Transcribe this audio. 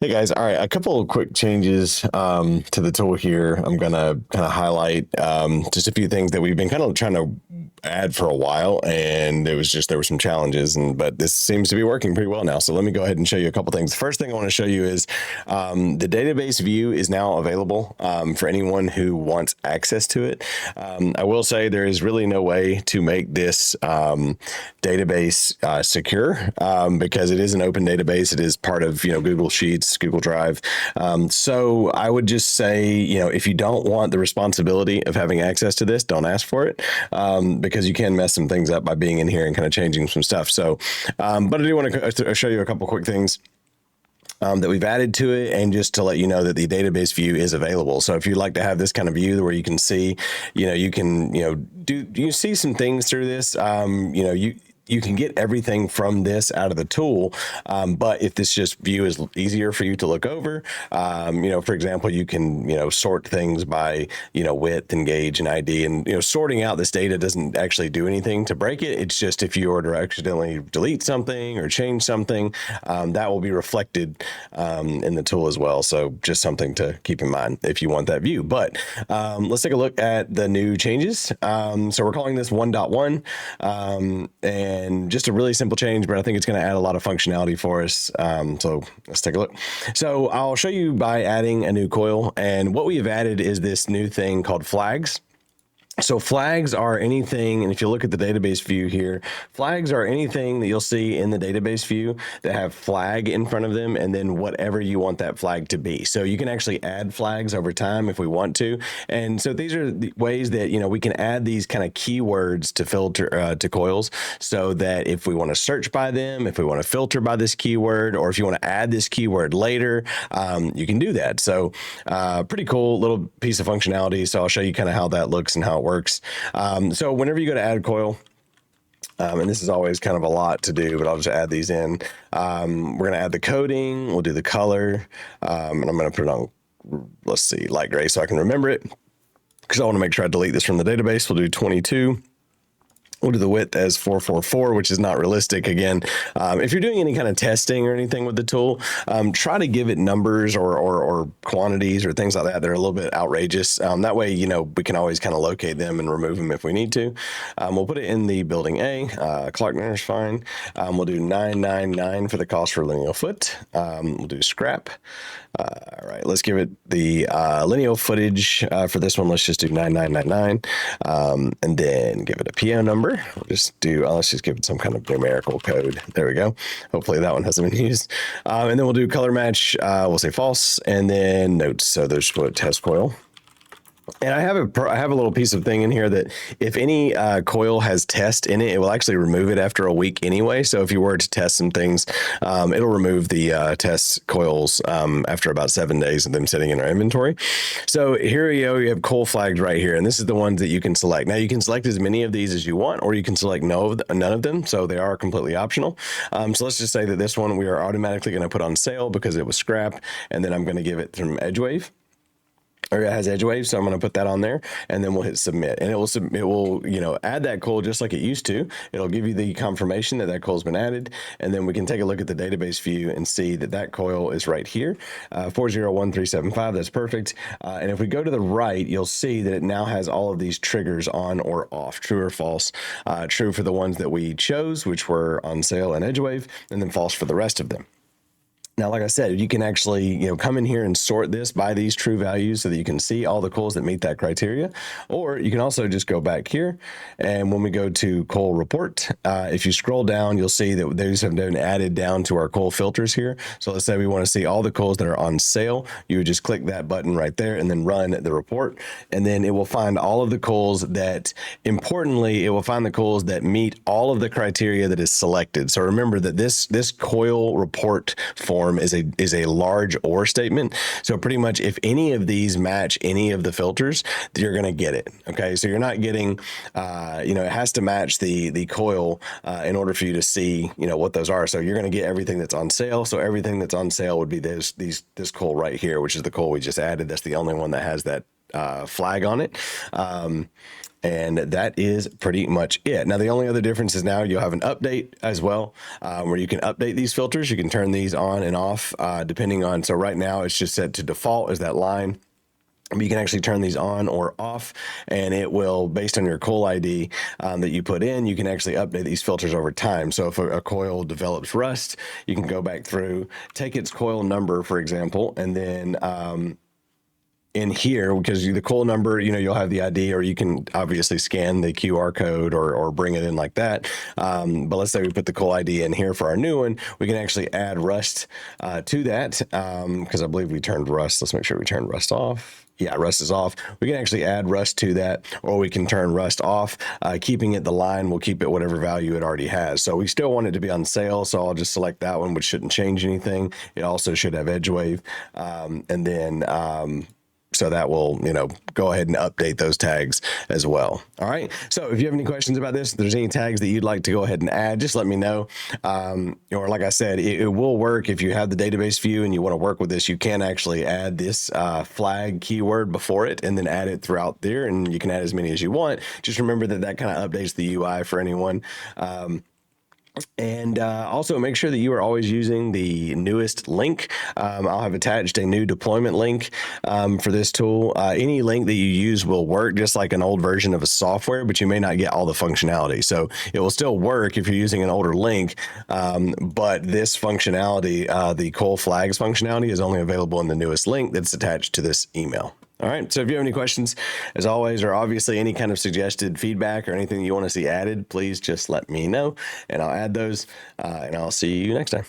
Hey guys, all right, a couple of quick changes to the tool here. I'm gonna kind of highlight just a few things that we've been kind of trying to add for a while, and there were some challenges, but this seems to be working pretty well now. So let me go ahead and show you a couple things. The first thing I want to show you is the database view is now available for anyone who wants access to it. I will say there is really no way to make this database secure because it is an open database. It is part of Google Sheets, Google Drive. So I would just say if you don't want the responsibility of having access to this, don't ask for it because you can mess some things up by being in here and kind of changing some stuff. So, but I do want to show you a couple quick things that we've added to it, and just to let you know that the database view is available. So if you'd like to have this kind of view where you can see, you can, do you see some things through this? You can get everything from this out of the tool. But if this just view is easier for you to look over, for example, you can, sort things by, width and gauge and ID, and, sorting out this data doesn't actually do anything to break it. It's just if you were to accidentally delete something or change something, that will be reflected in the tool as well. So just something to keep in mind if you want that view. But let's take a look at the new changes. So we're calling this 1.1, and just a really simple change, but I think it's going to add a lot of functionality for us. So let's take a look. So I'll show you by adding a new coil, and what we have added is this new thing called flags. So flags are anything, and if you look at the database view here, flags are anything that you'll see in the database view that have flag in front of them and then whatever you want that flag to be. So you can actually add flags over time if we want to. And so these are the ways that, we can add these kind of keywords to filter to coils, so that if we want to search by them, if we want to filter by this keyword, or if you want to add this keyword later, you can do that. So pretty cool little piece of functionality. So I'll show you kind of how that looks and how it works. So whenever you go to add coil, and this is always kind of a lot to do, but I'll just add these in. We're going to add the coding. We'll do the color, and I'm going to put it on, let's see, light gray so I can remember it, because I want to make sure I delete this from the database. We'll do 22. We'll do the width as 444, which is not realistic. Again, if you're doing any kind of testing or anything with the tool, try to give it numbers or quantities or things like that that are a little bit outrageous. That way, we can always kind of locate them and remove them if we need to. We'll put it in the building A. Clarkner is fine. We'll do 999 for the cost for lineal foot. We'll do scrap. All right, let's give it the lineal footage for this one. Let's just do 9999, and then give it a PO number. Let's just give it some kind of numerical code. There we go. Hopefully that one hasn't been used. And then we'll do color match. We'll say false, and then notes. So there's what test coil. And I have a little piece of thing in here that if any coil has test in it, it will actually remove it after a week anyway. So if you were to test some things, it'll remove the test coils after about 7 days of them sitting in our inventory. So here you go, you have coil flagged right here, and this is the ones that you can select. Now you can select as many of these as you want, or you can select none of them. So they are completely optional. So let's just say that this one we are automatically going to put on sale because it was scrap, and then I'm going to give it from Edgewave. Or it has edge wave, so I'm going to put that on there, and then we'll hit submit, and it will add that coil just like it used to. It'll give you the confirmation that coil's been added, and then we can take a look at the database view and see that coil is right here, 401375. That's perfect. And if we go to the right, you'll see that it now has all of these triggers on or off, true or false. True for the ones that we chose, which were on sale and edge wave, and then false for the rest of them. Now, like I said, you can actually, come in here and sort this by these true values so that you can see all the coils that meet that criteria. Or you can also just go back here, and when we go to coil report, if you scroll down, you'll see that these have been added down to our coil filters here. So let's say we want to see all the coils that are on sale. You would just click that button right there and then run the report. And then it will find all of the coils that, importantly, it will find the coils that meet all of the criteria that is selected. So remember that this coil report form is a large or statement. So pretty much if any of these match any of the filters, you're going to get it. Okay. So you're not getting, it has to match the coil in order for you to see, what those are. So you're going to get everything that's on sale. So everything that's on sale would be this coil right here, which is the coil we just added. That's the only one that has that flag on it. And that is pretty much it. Now, the only other difference is now you'll have an update as well, where you can update these filters. You can turn these on and off depending on, so right now it's just set to default as that line. You can actually turn these on or off, and it will, based on your coil ID that you put in, you can actually update these filters over time. So if a coil develops rust, you can go back through, take its coil number, for example, and then in here, because the coil number, you'll have the ID, or you can obviously scan the QR code or bring it in like that. But let's say we put the coil ID in here for our new one, we can actually add rust to that, because I believe we turned rust. Let's make sure we turned rust off. Yeah, rust is off. We can actually add rust to that, or we can turn rust off. Keeping it the line will keep it whatever value it already has. So we still want it to be on sale, so I'll just select that one, which shouldn't change anything. It also should have edge wave. And then so that will, go ahead and update those tags as well. All right. So if you have any questions about this, if there's any tags that you'd like to go ahead and add, just let me know. Or like I said, it will work if you have the database view and you want to work with this. You can actually add this flag keyword before it and then add it throughout there, and you can add as many as you want. Just remember that kind of updates the UI for anyone. And also make sure that you are always using the newest link. I'll have attached a new deployment link for this tool. Any link that you use will work just like an old version of a software, but you may not get all the functionality. So it will still work if you're using an older link, but this functionality, the Coil flags functionality, is only available in the newest link that's attached to this email. All right. So if you have any questions, as always, or obviously any kind of suggested feedback or anything you want to see added, please just let me know and I'll add those, and I'll see you next time.